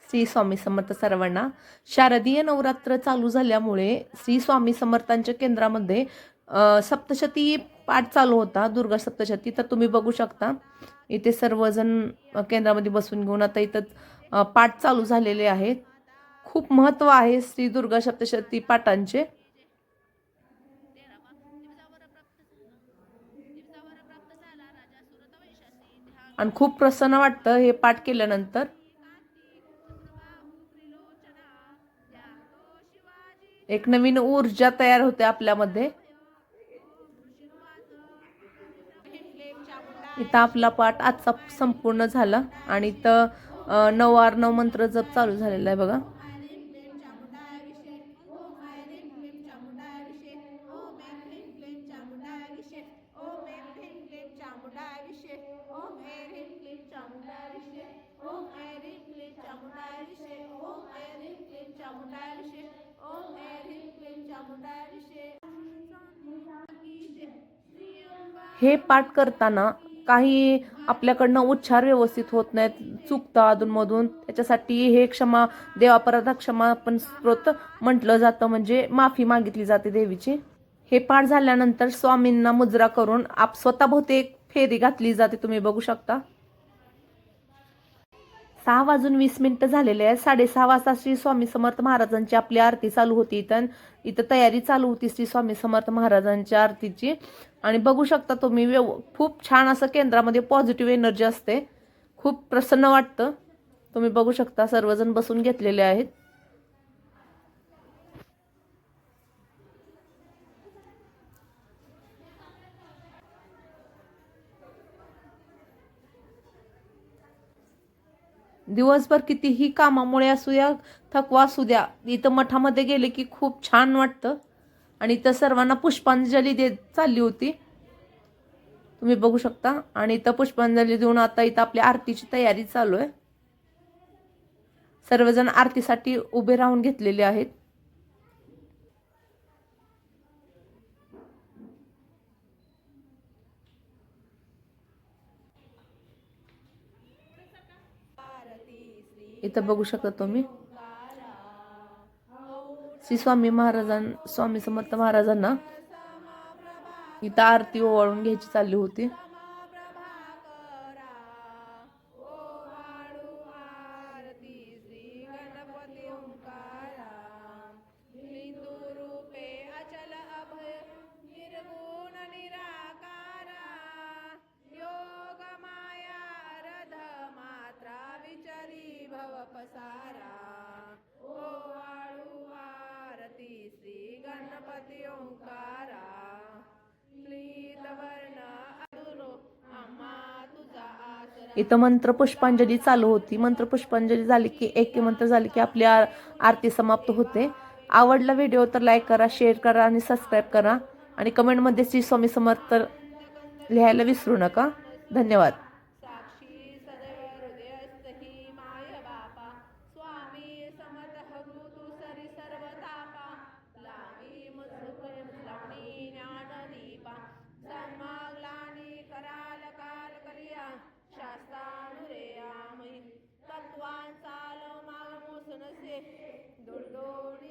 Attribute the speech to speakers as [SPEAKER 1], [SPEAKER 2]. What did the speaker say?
[SPEAKER 1] श्री स्वामी समर्थ सर्वांना. शारदीय नवरात्र चालू झाल्यामुळे श्री स्वामी समर्थांच्या केंद्रामध्ये सप्तशती पाठ चालू होता, दुर्गा सप्तशती. तर तुम्ही बघू शकता इथे सर्वजण केंद्रामध्ये बसून घेऊन आता इथं पाठ चालू झालेले आहेत. खूप महत्त्व आहे श्री दुर्गा सप्तशती पाठांचे. आणि खूप प्रसन्न वाटतं हे पाठ केल्यानंतर. एक नवीन ऊर्जा तयार होते आपल्यामध्ये. इथं आपला पाठ आजचा संपूर्ण झाला आणि इथं 9 मंत्र जप चालू झालेला आहे बघा. हे पाठ करताना काही आपल्याकडनं उच्चार व्यवस्थित होत नाहीत, चुकतं अधूनमधून. त्याच्यासाठी हे क्षमा देवापराधा क्षमापण स्तोत्र म्हटलं जातं, म्हणजे माफी मागितली जाते देवीची. हे पाठ झाल्यानंतर स्वामींना मुजरा करून स्वतःभोवती एक फेरी घातली जाते, तुम्ही बघू शकता. 6:20 झालेले आहेत. 6:30 वाजता श्री स्वामी समर्थ महाराजांची आपली आरती चालू होती. इथं तयारी चालू होती श्री स्वामी समर्थ महाराजांच्या आरतीची. आणि बघू शकता तुम्ही खूप छान असं केंद्रामध्ये पॉझिटिव्ह एनर्जी असते, खूप प्रसन्न वाटतं. तुम्ही बघू शकता सर्वजण बसून घेतलेले आहेत. दिवसभर कितीही कामामुळे असू द्या, थकवा असू द्या, इथं मठामध्ये गेले की खूप छान वाटतं. आणि इथं सर्वांना पुष्पांजली देत चालली होती, तुम्ही बघू शकता. आणि इथं पुष्पांजली देऊन आता इथं आपल्या आरतीची तयारी चालू आहे. सर्वजण आरतीसाठी उभे राहून घेतलेले आहेत. इथं बघू शकता तुम्ही श्री स्वामी स्वामी समर्थ महाराजांना इथं आरती ओवाळून घ्यायची चालली होती. इथं मंत्र पुष्पांजली चालू होती. मंत्र पुष्पांजली झाली की एक मंत्र झाली की आपली आरती समाप्त होते. आवडला व्हिडिओ तर लाईक करा, शेअर करा आणि सबस्क्राईब करा. आणि कमेंटमध्ये श्री स्वामी समर्थ लिहायला विसरू नका. धन्यवाद.